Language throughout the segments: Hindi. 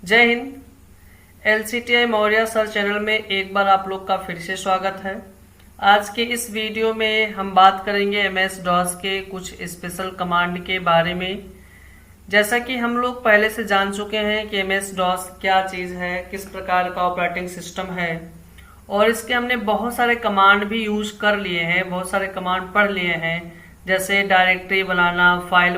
जय Hind. LCTI Maurya sir channel में एक बार आप लोग का फिर से स्वागत है। आज के इस वीडियो में हम बात करेंगे MS DOS के कुछ स्पेशल कमांड के बारे में। जैसा कि हम लोग पहले से जान चुके हैं कि MS DOS क्या चीज़ है, किस प्रकार का ऑपरेटिंग सिस्टम है, और इसके हमने बहुत सारे कमांड भी यूज कर लिए हैं, बहुत सारे कमांड पढ़ लिए हैं। जैसे डायरेक्टरी बनाना, फाइल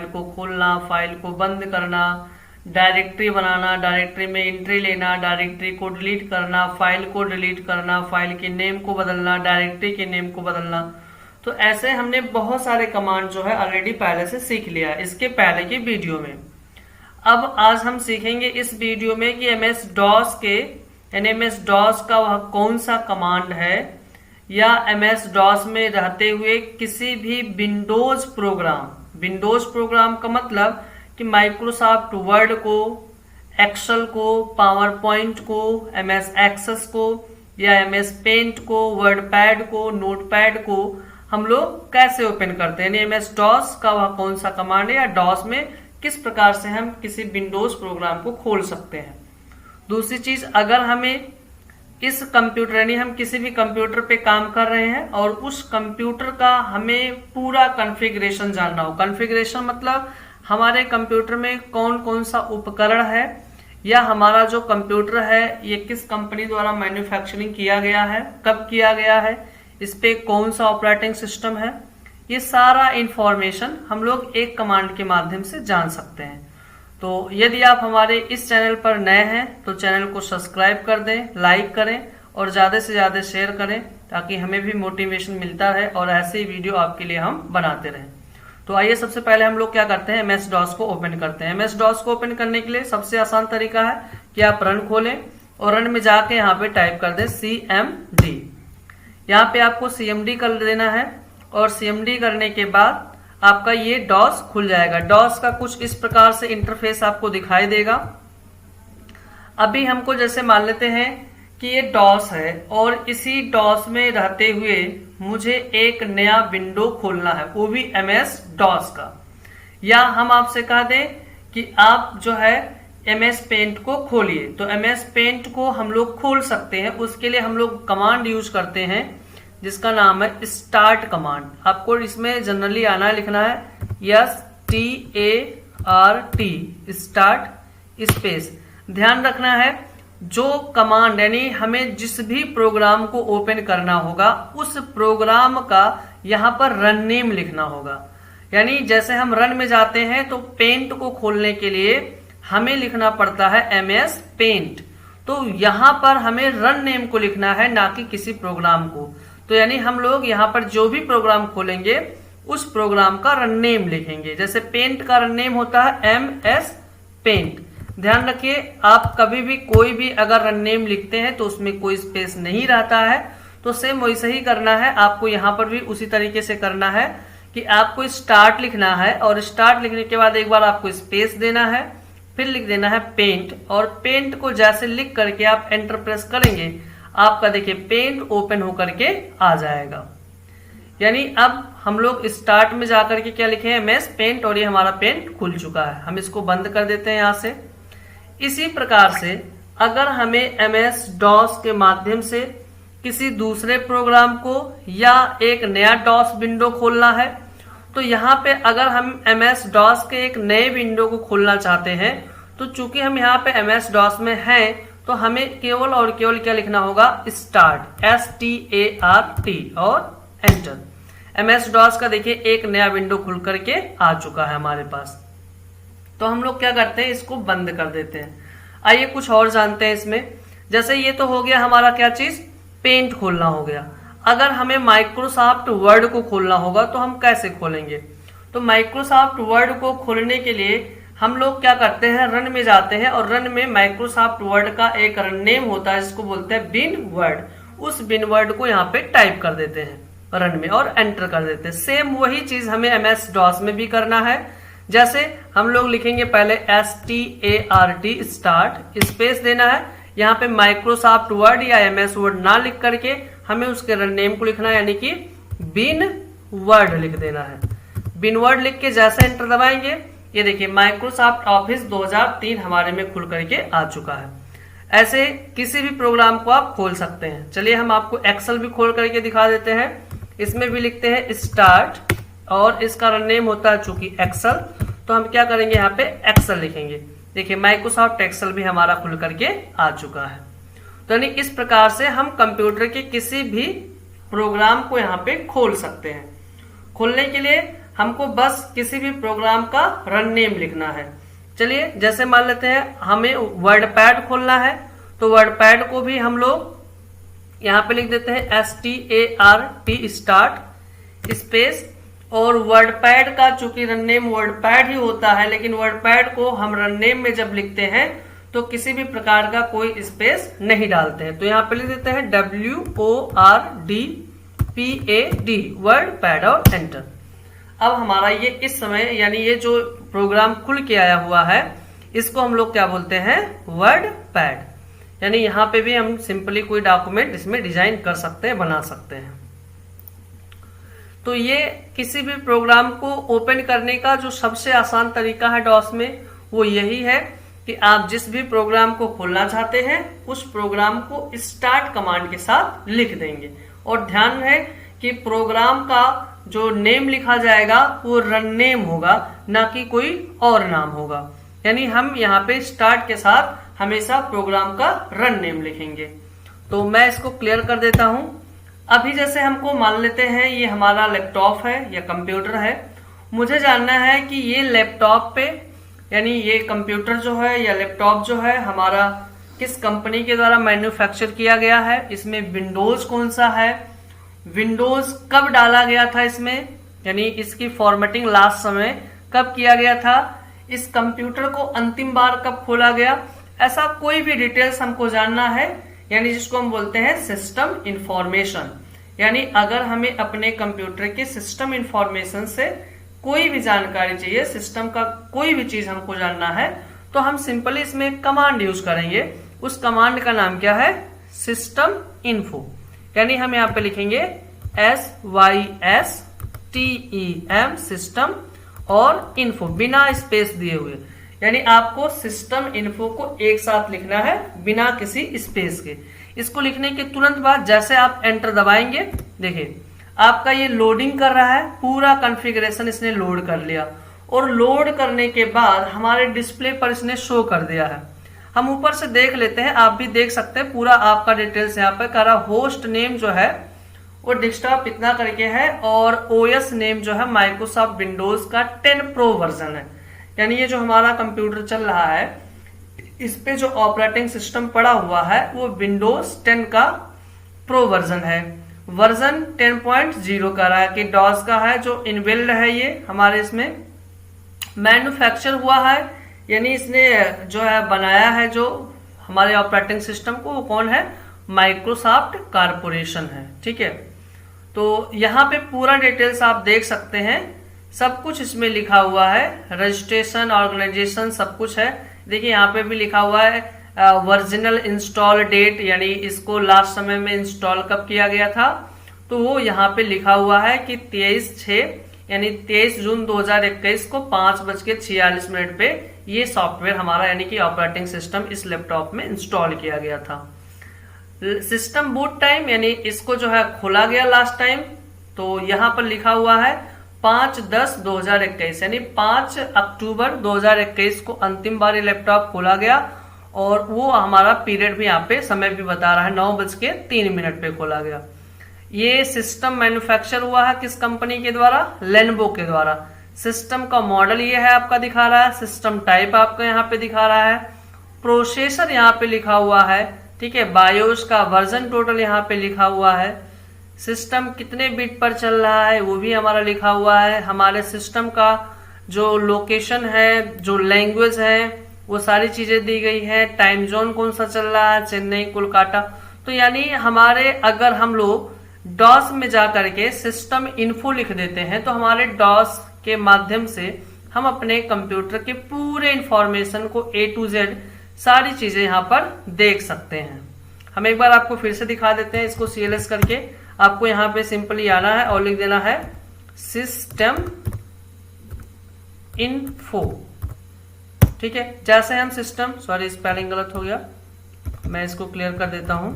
को खोलना, फाइल को बंद करना, डायरेक्टरी बनाना, डायरेक्टरी में एंट्री लेना, डायरेक्टरी को डिलीट करना, फाइल को डिलीट करना, फाइल के नेम को बदलना, डायरेक्टरी के नेम को बदलना। तो ऐसे हमने बहुत सारे कमांड जो है ऑलरेडी पहले से सीख लिया है इसके पहले के वीडियो में। अब आज हम सीखेंगे इस वीडियो में कि MS DOS के MS DOS का वह कौन सा कमांड है, या MS DOS में रहते हुए किसी भी विंडोज प्रोग्राम का मतलब कि माइक्रोसॉफ्ट वर्ड को, एक्सेल को, पावर पॉइंट को, MS एक्सेस को, या MS पेंट को, वर्ड पैड को, नोटपैड को हम लोग कैसे ओपन करते हैं, यानी MS DOS का वह कौन सा कमांड है, या DOS में किस प्रकार से हम किसी विंडोज प्रोग्राम को खोल सकते हैं। दूसरी चीज, अगर हमें इस कंप्यूटर यानी हम किसी भी कंप्यूटर पे काम कर रहे हैं और उस कंप्यूटर का हमें पूरा कॉन्फ़िगरेशन जानना हो। कॉन्फ़िगरेशन मतलब हमारे कंप्यूटर में कौन कौन सा उपकरण है, या हमारा जो कंप्यूटर है ये किस कंपनी द्वारा मैन्युफैक्चरिंग किया गया है, कब किया गया है, इस पे कौन सा ऑपरेटिंग सिस्टम है, ये सारा इंफॉर्मेशन हम लोग एक कमांड के माध्यम से जान सकते हैं। तो यदि आप हमारे इस चैनल पर नए हैं तो चैनल को सब्सक्राइब कर दें, लाइक करें और ज़्यादा से ज़्यादा शेयर करें, ताकि हमें भी मोटिवेशन मिलता रहे और ऐसे ही वीडियो आपके लिए हम बनाते रहें। तो आइए सबसे पहले हम लोग क्या करते हैं, MS DOS को ओपन करते हैं। MS DOS को ओपन करने के लिए सबसे आसान तरीका है कि आप रन खोलें और रन में जाके यहाँ पे टाइप कर दें CMD। यहाँ पे आपको CMD कर देना है और CMD करने के बाद आपका ये DOS खुल जाएगा। DOS का कुछ इस प्रकार से इंटरफेस आपको दिखाई देगा। अभी हमको जैसे मान लेते हैं कि ये DOS है और इसी DOS में रहते हुए मुझे एक नया विंडो खोलना है, वो भी MS DOS का। या हम आपसे कह दें कि आप जो है MS पेंट को खोलिए, तो MS पेंट को हम लोग खोल सकते हैं। उसके लिए हम लोग कमांड यूज करते हैं जिसका नाम है स्टार्ट कमांड। आपको इसमें जनरली आना लिखना है START, स्टार्ट स्पेस। ध्यान रखना है जो कमांड यानी हमें जिस भी प्रोग्राम को ओपन करना होगा उस प्रोग्राम का यहाँ पर रन नेम लिखना होगा। यानी जैसे हम रन में जाते हैं तो पेंट को खोलने के लिए हमें लिखना पड़ता है MS पेंट, तो यहाँ पर हमें रन नेम को लिखना है, ना कि किसी प्रोग्राम को। तो यानी हम लोग यहाँ पर जो भी प्रोग्राम खोलेंगे उस प्रोग्राम का रन नेम लिखेंगे। जैसे पेंट का रन नेम होता है MS पेंट। ध्यान रखिए, आप कभी भी कोई भी अगर रन नेम लिखते हैं तो उसमें कोई स्पेस नहीं रहता है, तो सेम वैसे ही करना है। आपको यहाँ पर भी उसी तरीके से करना है कि आपको स्टार्ट लिखना है और स्टार्ट लिखने के बाद एक बार आपको स्पेस देना है, फिर लिख देना है पेंट, और पेंट को जैसे लिख करके आप एंटर प्रेस करेंगे, आपका देखिए पेंट ओपन होकर के आ जाएगा। यानी अब हम लोग स्टार्ट में जाकर के क्या लिखे, MS पेंट, और ये हमारा पेंट खुल चुका है। हम इसको बंद कर देते हैं यहाँ से। इसी प्रकार से अगर हमें MS DOS के माध्यम से किसी दूसरे प्रोग्राम को या एक नया DOS विंडो खोलना है, तो यहाँ पे अगर हम MS DOS के एक नए विंडो को खोलना चाहते हैं, तो चूंकि हम यहाँ पे MS DOS में हैं तो हमें केवल और केवल क्या लिखना होगा, स्टार्ट START और एंटर। MS DOS का देखिए एक नया विंडो खुल करके आ चुका है हमारे पास। तो हम लोग क्या करते हैं, इसको बंद कर देते हैं। आइए कुछ और जानते हैं इसमें। जैसे ये तो हो गया हमारा क्या चीज, पेंट खोलना हो गया। अगर हमें माइक्रोसॉफ्ट वर्ड को खोलना होगा तो हम कैसे खोलेंगे, तो माइक्रोसॉफ्ट वर्ड को खोलने के लिए हम लोग क्या करते हैं, रन में जाते हैं और रन में माइक्रोसॉफ्ट वर्ड का एक रन नेम होता है जिसको बोलते हैं बिन वर्ड। उस बिन वर्ड को यहाँ पे टाइप कर देते हैं रन में और एंटर कर देते हैं। सेम वही चीज हमें MS DOS में भी करना है। जैसे हम लोग लिखेंगे पहले START स्टार्ट, स्पेस देना है, यहाँ पे माइक्रोसॉफ्ट वर्ड या MS वर्ड ना लिख करके हमें उसके रन नेम को लिखना है, यानी कि बिन वर्ड लिख देना है। बिन वर्ड लिख के जैसे एंटर दबाएंगे ये देखिए माइक्रोसॉफ्ट ऑफिस 2003 हमारे में खुल करके आ चुका है। ऐसे किसी भी प्रोग्राम को आप खोल सकते हैं। चलिए हम आपको एक्सेल भी खोल करके दिखा देते हैं। इसमें भी लिखते हैं स्टार्ट और इसका रन नेम होता है चूंकि एक्सेल, तो हम क्या करेंगे यहाँ पे एक्सेल लिखेंगे। देखिए माइक्रोसॉफ्ट एक्सेल भी हमारा खुल करके आ चुका है। तो यानी इस प्रकार से हम कंप्यूटर के किसी भी प्रोग्राम को यहाँ पे खोल सकते हैं। खोलने के लिए हमको बस किसी भी प्रोग्राम का रन नेम लिखना है। चलिए जैसे मान लेते हैं हमें वर्डपैड खोलना है, तो वर्डपैड को भी हम लोग यहाँ पे लिख देते हैं START स्टार्ट स्पेस, और वर्डपैड का चूंकि रन नेम वर्डपैड ही होता है, लेकिन वर्डपैड को हम रन नेम में जब लिखते हैं तो किसी भी प्रकार का कोई स्पेस नहीं डालते हैं। तो यहाँ पे लिख देते हैं WORDPAD वर्डपैड और एंटर। अब हमारा ये इस समय यानी ये जो प्रोग्राम खुल के आया हुआ है इसको हम लोग क्या बोलते हैं, वर्डपैड। यानी यहाँ पे भी हम सिंपली कोई डॉक्यूमेंट इसमें डिजाइन कर सकते हैं, बना सकते हैं। तो ये किसी भी प्रोग्राम को ओपन करने का जो सबसे आसान तरीका है डॉस में, वो यही है कि आप जिस भी प्रोग्राम को खोलना चाहते हैं उस प्रोग्राम को स्टार्ट कमांड के साथ लिख देंगे। और ध्यान रहे कि प्रोग्राम का जो नेम लिखा जाएगा वो रन नेम होगा, ना कि कोई और नाम होगा। यानी हम यहाँ पे स्टार्ट के साथ हमेशा प्रोग्राम का रन नेम लिखेंगे। तो मैं इसको क्लियर कर देता हूं। अभी जैसे हमको मान लेते हैं ये हमारा लैपटॉप है या कंप्यूटर है, मुझे जानना है कि ये लैपटॉप पे यानी ये कंप्यूटर जो है या लैपटॉप जो है हमारा किस कंपनी के द्वारा मैन्युफैक्चर किया गया है, इसमें विंडोज कौन सा है, विंडोज कब डाला गया था इसमें, यानी इसकी फॉर्मेटिंग लास्ट समय कब किया गया था, इस कंप्यूटर को अंतिम बार कब खोला गया, ऐसा कोई भी डिटेल्स हमको जानना है। यानी जिसको हम बोलते हैं सिस्टम इंफॉर्मेशन। यानी अगर हमें अपने कंप्यूटर के सिस्टम इंफॉर्मेशन से कोई भी जानकारी चाहिए, सिस्टम का कोई भी चीज हमको जानना है, तो हम सिंपली इसमें कमांड यूज करेंगे। उस कमांड का नाम क्या है, सिस्टम इन्फो। यानी हम यहाँ पे लिखेंगे SYSTEM सिस्टम और इन्फो बिना स्पेस दिए हुए। यानी आपको सिस्टम इन्फो को एक साथ लिखना है बिना किसी स्पेस के। इसको लिखने के तुरंत बाद जैसे आप एंटर दबाएंगे, देखिए आपका ये लोडिंग कर रहा है, पूरा कॉन्फ़िगरेशन इसने लोड कर लिया और लोड करने के बाद हमारे डिस्प्ले पर इसने शो कर दिया है। हम ऊपर से देख लेते हैं, आप भी देख सकते हैं पूरा आपका डिटेल्स यहाँ पे कर रहा। होस्ट नेम जो है वो डेस्कटॉप इतना करके है और ओएस नेम जो है माइक्रोसॉफ्ट विंडोज का 10 प्रो वर्जन है। यानी ये जो हमारा कंप्यूटर चल रहा है इस पे जो ऑपरेटिंग सिस्टम पड़ा हुआ है वो विंडोज 10 का प्रो वर्जन है। वर्जन 10.0 का रहा है कि डॉस का है, जो इनबिल्ड है ये हमारे इसमें मैन्युफैक्चर हुआ है। यानी इसने जो है बनाया है जो हमारे ऑपरेटिंग सिस्टम को, वो कौन है, माइक्रोसॉफ्ट कारपोरेशन है। ठीक है, तो यहाँ पे पूरा डिटेल्स आप देख सकते हैं, सब कुछ इसमें लिखा हुआ है, रजिस्ट्रेशन ऑर्गेनाइजेशन सब कुछ है। देखिए यहाँ पे भी लिखा हुआ है वर्जिनल इंस्टॉल डेट, यानी इसको लास्ट समय में इंस्टॉल कब किया गया था, तो वो यहाँ पे लिखा हुआ है कि 23/6 यानी 23 जून 2021 को 5:46 पे ये सॉफ्टवेयर हमारा यानी कि ऑपरेटिंग सिस्टम इस लैपटॉप में इंस्टॉल किया गया था। सिस्टम बूट टाइम यानी इसको जो है खोला गया लास्ट टाइम, तो यहाँ पर लिखा हुआ है 5/10/2021 यानी 5 अक्टूबर 2021 को अंतिम बार ये लैपटॉप खोला गया। और वो हमारा पीरियड भी यहाँ पे समय भी बता रहा है 9:03 पे खोला गया। ये सिस्टम मैन्युफैक्चर हुआ है किस कंपनी के द्वारा, लेनोवो के द्वारा। सिस्टम का मॉडल ये है आपका दिखा रहा है, सिस्टम टाइप आपको यहाँ पे दिखा रहा है, प्रोसेसर यहाँ पे लिखा हुआ है। ठीक है, बायोस का वर्जन टोटल यहाँ पे लिखा हुआ है, सिस्टम कितने बिट पर चल रहा है वो भी हमारा लिखा हुआ है, हमारे सिस्टम का जो लोकेशन है, जो लैंग्वेज है, वो सारी चीजें दी गई है, टाइम जोन कौन सा चल रहा है, चेन्नई कोलकाता। तो यानी हमारे अगर हम लोग डॉस में जा करके सिस्टम इन्फो लिख देते हैं तो हमारे डॉस के माध्यम से हम अपने कंप्यूटर के पूरे इंफॉर्मेशन को A to Z सारी चीजें यहाँ पर देख सकते हैं। हम एक बार आपको फिर से दिखा देते हैं इसको CLS करके। आपको यहाँ पे सिंपली आना है और लिख देना है सिस्टम इन्फो। ठीक है, जैसे हम सिस्टम, सॉरी स्पेलिंग गलत हो गया, मैं इसको क्लियर कर देता हूं,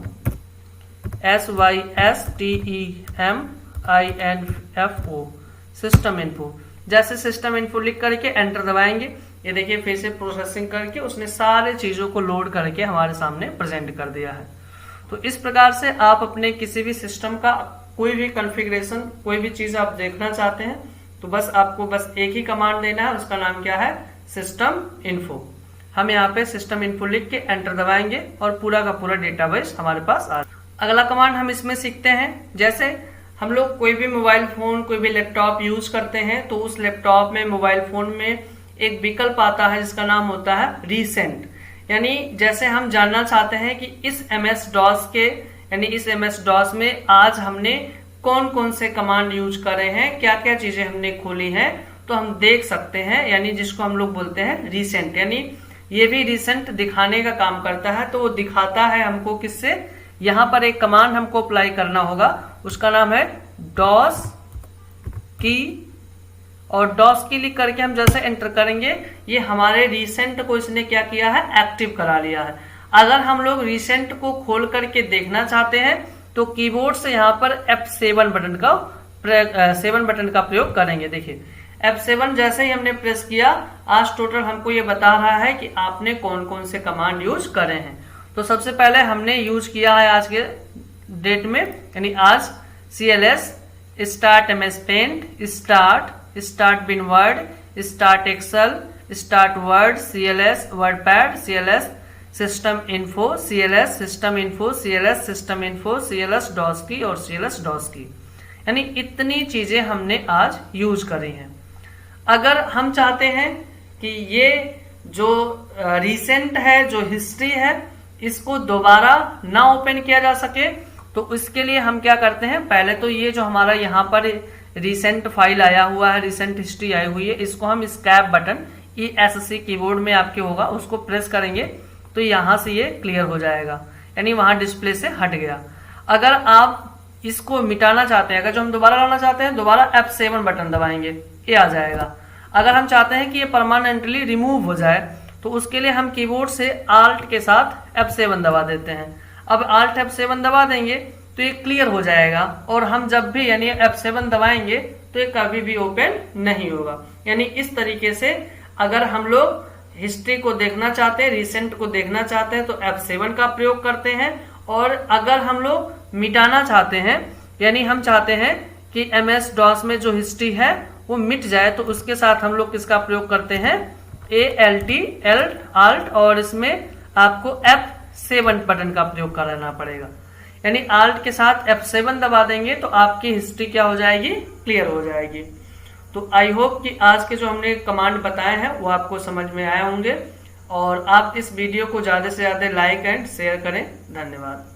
SYSTEMINFO, सिस्टम इन्फो। जैसे सिस्टम इन्फो लिख करके एंटर दबाएंगे, ये देखिए फिर से प्रोसेसिंग करके उसने सारे चीजों को लोड करके हमारे सामने प्रेजेंट कर दिया है। तो इस प्रकार से आप अपने किसी भी सिस्टम का कोई भी कॉन्फ़िगरेशन, कोई भी चीज आप देखना चाहते हैं तो बस आपको बस एक ही कमांड देना है, उसका नाम क्या है, सिस्टम इन्फो। हम यहाँ पे सिस्टम इन्फो लिख के एंटर दबाएंगे और पूरा का पूरा डेटाबेस हमारे पास आ। अगला कमांड हम इसमें सीखते हैं, जैसे हम लोग कोई भी मोबाइल फोन, कोई भी लैपटॉप यूज करते हैं तो उस लैपटॉप में, मोबाइल फोन में एक विकल्प आता है जिसका नाम होता है रीसेंट। यानी जैसे हम जानना चाहते हैं कि इस MS DOS के, यानी इस MS DOS में आज हमने कौन कौन से कमांड यूज करे हैं, क्या क्या चीजें हमने खोली हैं, तो हम देख सकते हैं, यानी जिसको हम लोग बोलते हैं रीसेंट। यानी ये भी रीसेंट दिखाने का काम करता है। तो वो दिखाता है हमको किससे, यहां पर एक कमांड हमको अप्लाई करना होगा, उसका नाम है DOS की, और DOS की लिख करके हम जैसे एंटर करेंगे, ये हमारे रीसेंट को इसने क्या किया है, एक्टिव करा लिया है। अगर हम लोग रीसेंट को खोल करके देखना चाहते हैं तो कीबोर्ड से यहाँ पर F7 बटन का 7 बटन का प्रयोग करेंगे। देखिए F7 जैसे ही हमने प्रेस किया, आज टोटल हमको ये बता रहा है कि आपने कौन कौन से कमांड यूज करे हैं। तो सबसे पहले हमने यूज किया है आज के डेट में, यानी आज CLS, start MS paint, start winword, start excel, start word, CLS wordpad, CLS system info, CLS system info, CLS system info, CLS DOS की और CLS DOS की, यानी इतनी चीजें हमने आज यूज करी हैं। अगर हम चाहते हैं कि ये जो रिसेंट है, जो हिस्ट्री है, इसको दोबारा ना ओपन किया जा सके तो इसके लिए हम क्या करते हैं, पहले तो ये जो हमारा यहाँ पर रिसेंट फाइल आया हुआ है, रिसेंट हिस्ट्री आई हुई है, इसको हम स्कैप बटन ESC कीबोर्ड में आपके होगा, उसको प्रेस करेंगे तो यहां से ये क्लियर हो जाएगा, यानी वहां डिस्प्ले से हट गया। अगर आप इसको मिटाना चाहते हैं, अगर जो हम दोबारा लाना चाहते हैं, दोबारा F7 बटन दबाएंगे, ये आ जाएगा। अगर हम चाहते हैं कि ये परमानेंटली रिमूव हो जाए तो उसके लिए हम कीबोर्ड से Alt के साथ F7 दबा देते हैं। अब Alt F7 दबा देंगे तो ये क्लियर हो जाएगा, और हम जब भी यानी F7 दबाएंगे तो ये कभी भी ओपन नहीं होगा। यानी इस तरीके से अगर हम लोग हिस्ट्री को देखना चाहते हैं, रिसेंट को देखना चाहते हैं तो F7 का प्रयोग करते हैं, और अगर हम लोग मिटाना चाहते हैं, यानी हम चाहते हैं कि MS DOS में जो हिस्ट्री है वो मिट जाए, तो उसके साथ हम लोग किसका प्रयोग करते हैं, Alt, और इसमें आपको F7 बटन का प्रयोग करना पड़ेगा। यानी Alt के साथ F7 दबा देंगे तो आपकी हिस्ट्री क्या हो जाएगी, क्लियर हो जाएगी। तो आई होप कि आज के जो हमने कमांड बताए हैं वो आपको समझ में आए होंगे, और आप इस वीडियो को ज़्यादा से ज़्यादा लाइक एंड शेयर करें। धन्यवाद।